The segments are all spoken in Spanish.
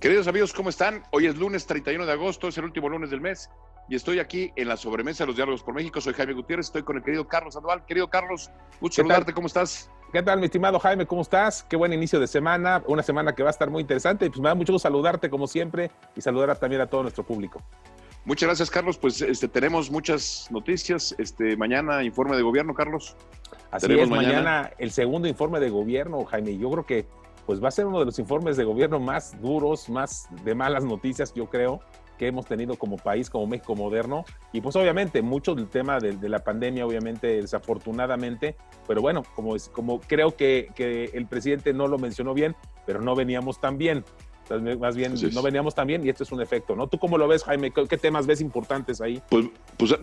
Queridos amigos, ¿cómo están? Hoy es lunes 31 de agosto, es el último lunes del mes y estoy aquí en la sobremesa de los Diálogos por México. Soy Jaime Gutiérrez, estoy con el querido Carlos Sandoval. Querido Carlos, gusto ¿Qué tal? saludarte, ¿cómo estás? ¿Qué tal, mi estimado Jaime? ¿Cómo estás? Qué buen inicio de semana, una semana que va a estar muy interesante. Pues me da mucho gusto saludarte como siempre y saludar también a todo nuestro público. Muchas gracias, Carlos. Pues tenemos muchas noticias. Mañana informe de gobierno, Carlos. Así es, mañana el segundo informe de gobierno, Jaime. Yo creo que pues va a ser uno de los informes de gobierno más duros, más de malas noticias, yo creo, que hemos tenido como país, como México moderno. Y pues obviamente mucho del tema de la pandemia, obviamente desafortunadamente, pero bueno, como creo que el presidente no lo mencionó bien, pero no veníamos tan bien. Entonces, más bien no veníamos tan bien y esto es un efecto, ¿no? ¿Tú cómo lo ves, Jaime? ¿Qué temas ves importantes ahí? Pues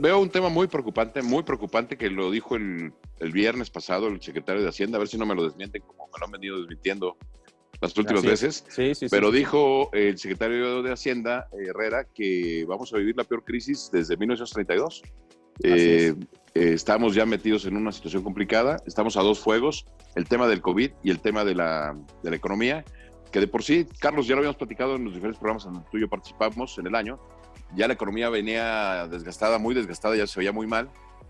veo un tema muy preocupante que lo dijo el viernes pasado el secretario de Hacienda, a ver si no me lo desmienten como me lo han venido desmintiendo las últimas veces. Sí, pero dijo el secretario de Hacienda, Herrera, que vamos a vivir la peor crisis desde 1932. Estamos ya metidos en una situación complicada, estamos a dos fuegos, el tema del COVID y el tema de la economía, que de por sí, Carlos, ya lo habíamos platicado en los diferentes programas en los que tú y yo participamos en el año, ya la economía venía desgastada, muy desgastada, ya se veía muy mal,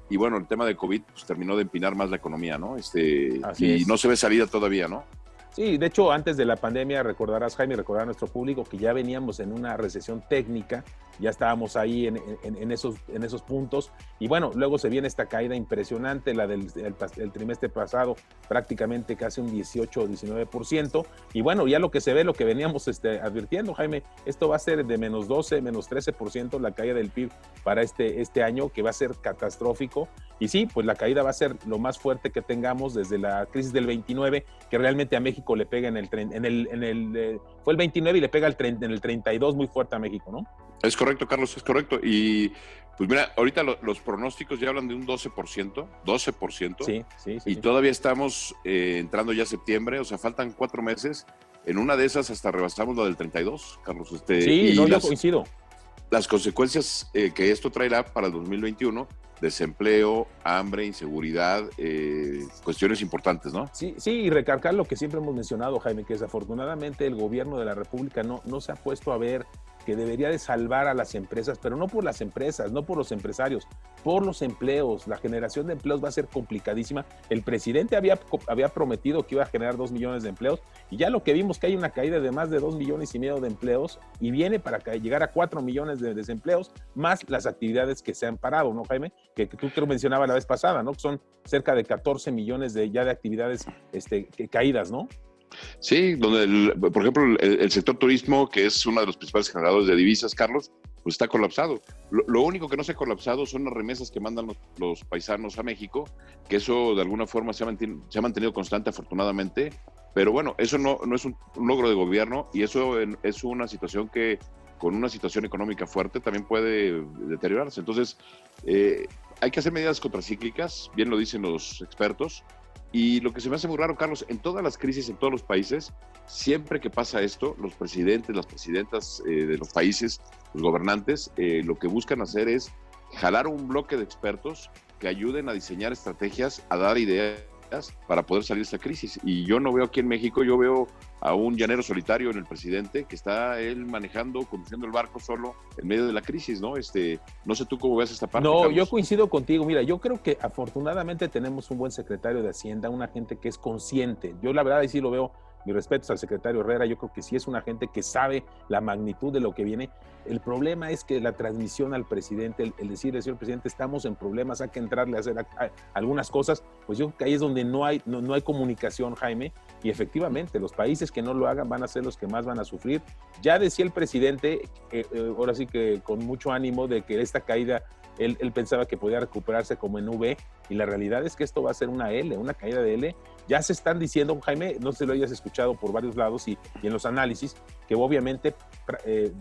y bueno, el tema del COVID pues, terminó de empinar más la economía, ¿no? No se ve salida todavía, ¿no? Sí, de hecho, antes de la pandemia, recordarás, Jaime, recordar a nuestro público que ya veníamos en una recesión técnica, ya estábamos ahí en esos puntos, y bueno, luego se viene esta caída impresionante, la del trimestre pasado, prácticamente casi un 18 o 19%, y bueno, ya lo que se ve, lo que veníamos advirtiendo, Jaime, esto va a ser de menos 12, menos 13% la caída del PIB para este año, que va a ser catastrófico, y sí, pues la caída va a ser lo más fuerte que tengamos desde la crisis del 29, que realmente a México le pega fue el 29 y le pega en el 32 muy fuerte a México, ¿no? Es correcto, Carlos, es correcto. Y pues mira, ahorita los pronósticos ya hablan de un 12%, y todavía estamos entrando ya a septiembre, o sea, faltan 4 meses. En una de esas hasta rebasamos la del 32, Carlos. Yo coincido. Las consecuencias que esto traerá para el 2021, desempleo, hambre, inseguridad, cuestiones importantes, ¿no? Sí, y recalcar lo que siempre hemos mencionado, Jaime, que desafortunadamente el gobierno de la República no se ha puesto a ver que debería de salvar a las empresas, pero no por las empresas, no por los empresarios, por los empleos. La generación de empleos va a ser complicadísima. El presidente había prometido que iba a generar 2 millones de empleos y ya lo que vimos que hay una caída de más de 2,5 millones de empleos y viene para llegar a 4 millones de desempleos, más las actividades que se han parado, ¿no, Jaime? Que tú te lo mencionabas la vez pasada, ¿no? Que son cerca de 14 millones ya de actividades caídas, ¿no? Sí, donde, por ejemplo, el sector turismo, que es uno de los principales generadores de divisas, Carlos, pues está colapsado. Lo único que no se ha colapsado son las remesas que mandan los paisanos a México, que eso de alguna forma se ha mantenido constante, afortunadamente, pero bueno, eso no es un logro de gobierno y eso es una situación que con una situación económica fuerte también puede deteriorarse. Entonces, hay que hacer medidas contracíclicas, bien lo dicen los expertos. Y lo que se me hace muy raro, Carlos, en todas las crisis, en todos los países, siempre que pasa esto, los presidentes, las presidentas de los países, los gobernantes, lo que buscan hacer es jalar un bloque de expertos que ayuden a diseñar estrategias, a dar ideas para poder salir de esta crisis. Y yo no veo aquí en México, yo veo a un llanero solitario en el presidente que está él conduciendo el barco solo en medio de la crisis, ¿no? No sé tú cómo ves esta parte, No, Carlos. yo coincido contigo. Mira, yo creo que afortunadamente tenemos un buen secretario de Hacienda, una gente que es consciente. Yo la verdad, y sí lo veo, mis respetos al secretario Herrera, yo creo que sí es una gente que sabe la magnitud de lo que viene. El problema es que la transmisión al presidente, el decirle, señor presidente, estamos en problemas, hay que entrarle a hacer algunas cosas, pues yo creo que ahí es donde no hay comunicación, Jaime, y efectivamente los países que no lo hagan van a ser los que más van a sufrir. Ya decía el presidente, ahora sí que con mucho ánimo, de que esta caída, él pensaba que podía recuperarse como en V, y la realidad es que esto va a ser una caída de L. Ya se están diciendo, Jaime, no sé si lo hayas escuchado por varios lados y en los análisis, que obviamente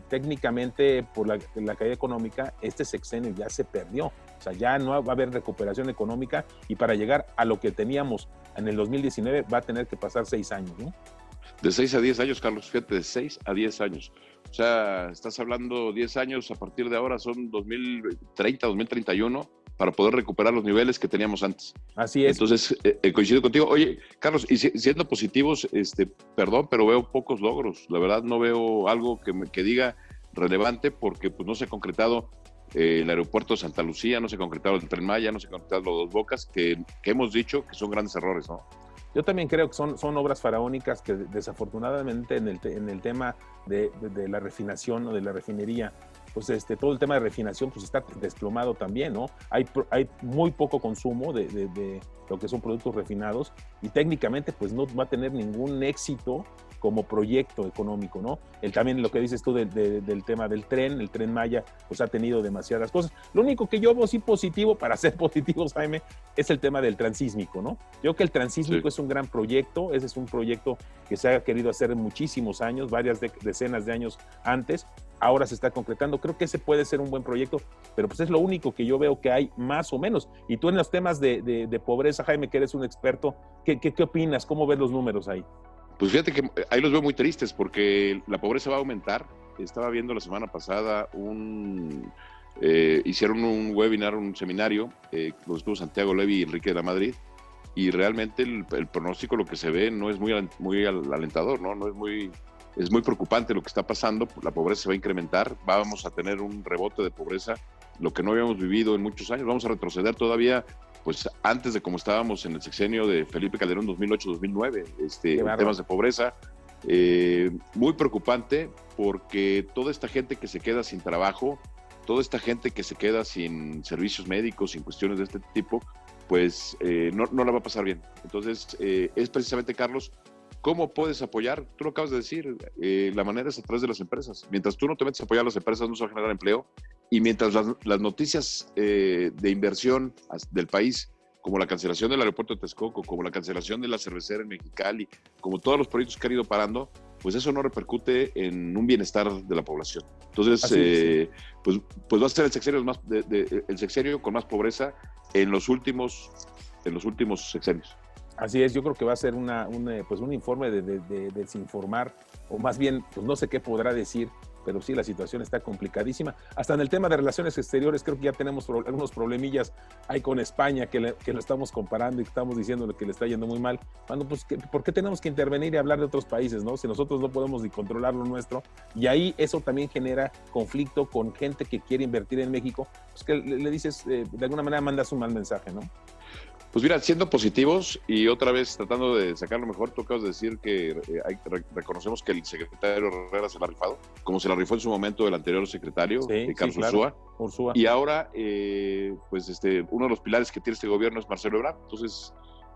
técnicamente por la caída económica, este sexenio ya se perdió. O sea, ya no va a haber recuperación económica y para llegar a lo que teníamos en el 2019 va a tener que pasar 6 años, ¿no? De 6 a 10 años, Carlos, fíjate, de 6 a 10 años. O sea, estás hablando 10 años, a partir de ahora son 2030, 2031. para poder recuperar los niveles que teníamos antes. Así es. Entonces, coincido contigo. Oye, Carlos, y siendo positivos, perdón, pero veo pocos logros. La verdad no veo algo que diga relevante, porque pues no se ha concretado el aeropuerto de Santa Lucía, no se ha concretado el Tren Maya, no se ha concretado los Dos Bocas, que hemos dicho que son grandes errores, ¿no? Yo también creo que son obras faraónicas que desafortunadamente en el tema de la refinación o de la refinería, pues todo el tema de refinación pues está desplomado también, ¿no? Hay muy poco consumo de lo que son productos refinados y técnicamente pues no va a tener ningún éxito como proyecto económico, ¿no? También lo que dices tú del tema del tren, el Tren Maya, pues ha tenido demasiadas cosas. Lo único que yo veo sí positivo, para ser positivos, Jaime, es el tema del transísmico, ¿no? Yo creo que el transísmico es un gran proyecto, ese es un proyecto que se ha querido hacer en muchísimos años, varias decenas de años antes, ahora se está concretando. Creo que ese puede ser un buen proyecto, pero pues es lo único que yo veo que hay más o menos. Y tú en los temas de pobreza, Jaime, que eres un experto, ¿qué opinas? ¿Cómo ves los números ahí? Pues fíjate que ahí los veo muy tristes, porque la pobreza va a aumentar. Estaba viendo la semana pasada hicieron un webinar, un seminario, donde estuvo Santiago Levy y Enrique de la Madrid, y realmente el pronóstico, lo que se ve, no es muy alentador, ¿no? Es muy preocupante lo que está pasando. La pobreza se va a incrementar, vamos a tener un rebote de pobreza, lo que no habíamos vivido en muchos años. Vamos a retroceder todavía, pues antes de como estábamos en el sexenio de Felipe Calderón 2008-2009, en temas de pobreza. Muy preocupante, porque toda esta gente que se queda sin trabajo, toda esta gente que se queda sin servicios médicos, sin cuestiones de este tipo, pues no la va a pasar bien. Entonces, es precisamente, Carlos, ¿cómo puedes apoyar? Tú lo acabas de decir, la manera es a través de las empresas. Mientras tú no te metes a apoyar a las empresas, no se va a generar empleo. Y mientras las noticias de inversión del país, como la cancelación del aeropuerto de Texcoco, como la cancelación de la cervecera en Mexicali, como todos los proyectos que han ido parando, pues eso no repercute en un bienestar de la población. Entonces, pues va a ser el sexenio con más pobreza en los últimos sexenios. Así es, yo creo que va a ser un informe de desinformar, o más bien, pues no sé qué podrá decir, pero sí, la situación está complicadísima. Hasta en el tema de relaciones exteriores, creo que ya tenemos algunos problemillas ahí con España, que lo estamos comparando y estamos diciendo que le está yendo muy mal. Bueno, pues, ¿por qué tenemos que intervenir y hablar de otros países, no? Si nosotros no podemos ni controlar lo nuestro, y ahí eso también genera conflicto con gente que quiere invertir en México, pues que le dices, de alguna manera mandas un mal mensaje, ¿no? Pues mira, siendo positivos y otra vez tratando de sacar lo mejor, tú acabas de decir que reconocemos que el secretario Herrera se la ha rifado, como se la rifó en su momento el anterior secretario, Carlos claro. Ursúa. Y ahora, pues uno de los pilares que tiene este gobierno es Marcelo Ebrard. Entonces,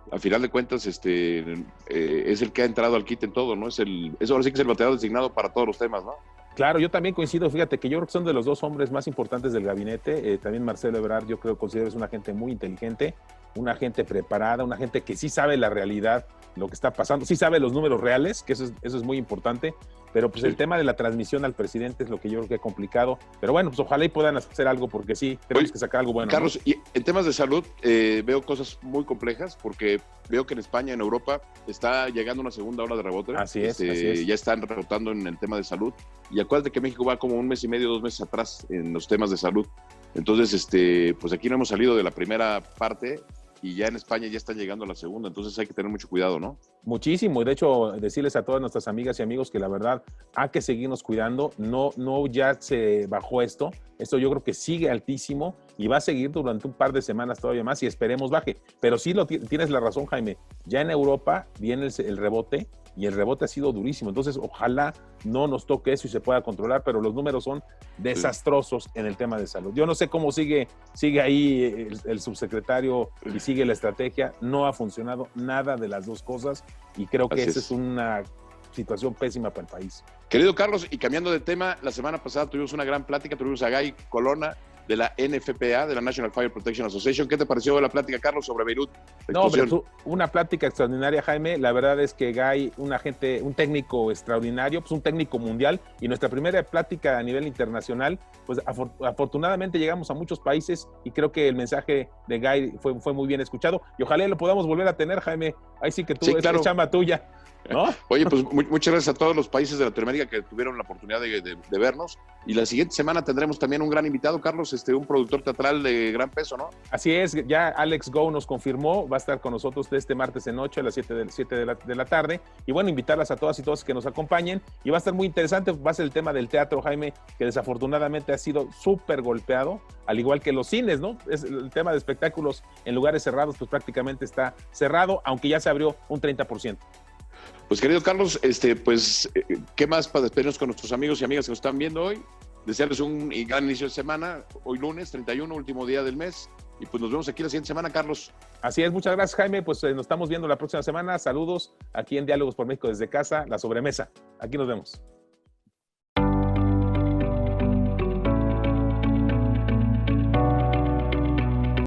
al final de cuentas, es el que ha entrado al quite en todo, ¿no? Eso ahora sí que es el bateador designado para todos los temas, ¿no? Claro, yo también coincido, fíjate que yo creo que son de los dos hombres más importantes del gabinete. También Marcelo Ebrard, yo considero es una gente muy inteligente, una gente preparada, una gente que sí sabe la realidad, lo que está pasando, sí sabe los números reales, que eso es muy importante, pero pues el tema de la transmisión al presidente es lo que yo creo que es complicado. Pero bueno, pues ojalá y puedan hacer algo, porque sí, tenemos que sacar algo bueno. Carlos, ¿no? Y en temas de salud veo cosas muy complejas, porque veo que en España, en Europa, está llegando una segunda ola de rebote. Así es. Ya están rebotando en el tema de salud. Y acuérdate que México va como un mes y medio, 2 meses atrás en los temas de salud. Entonces, pues aquí no hemos salido de la primera parte, y ya en España ya está llegando la segunda, entonces hay que tener mucho cuidado, ¿no? Muchísimo, y de hecho decirles a todas nuestras amigas y amigos que la verdad hay que seguirnos cuidando, no ya se bajó esto yo creo que sigue altísimo y va a seguir durante un par de semanas todavía más y esperemos baje, pero sí tienes la razón, Jaime, ya en Europa viene el rebote, y el rebote ha sido durísimo, entonces ojalá no nos toque eso y se pueda controlar, pero los números son desastrosos en el tema de salud. Yo no sé cómo sigue ahí el subsecretario y sigue la estrategia, no ha funcionado nada de las dos cosas y creo que esa es una situación pésima para el país. Querido Carlos, y cambiando de tema, la semana pasada tuvimos una gran plática, tuvimos a Guy Colonna de la NFPA, de la National Fire Protection Association. ¿Qué te pareció la plática, Carlos, sobre Beirut? No, pero una plática extraordinaria, Jaime. La verdad es que Guy, un técnico extraordinario, pues un técnico mundial, y nuestra primera plática a nivel internacional, pues afortunadamente llegamos a muchos países y creo que el mensaje de Guy fue muy bien escuchado y ojalá lo podamos volver a tener, Jaime. Ahí sí que tú, claro. Es chamba tuya. ¿no? Oye, pues muchas gracias a todos los países de Latinoamérica que tuvieron la oportunidad de vernos. Y la siguiente semana tendremos también un gran invitado, Carlos, un productor teatral de gran peso, ¿no? Así es, ya Alex Go nos confirmó, va a estar con nosotros este martes en 8 a las 7 de la tarde. Y bueno, invitarlas a todas y todos que nos acompañen. Y va a estar muy interesante, va a ser el tema del teatro, Jaime, que desafortunadamente ha sido súper golpeado, al igual que los cines, ¿no? Es el tema de espectáculos en lugares cerrados, pues prácticamente está cerrado, aunque ya se abrió un 30%. Pues querido Carlos, ¿qué más para despedirnos con nuestros amigos y amigas que nos están viendo hoy? Desearles un gran inicio de semana, hoy lunes 31, último día del mes, y pues nos vemos aquí la siguiente semana, Carlos. Así es, muchas gracias, Jaime, pues nos estamos viendo la próxima semana. Saludos aquí en Diálogos por México desde casa, La Sobremesa. Aquí nos vemos.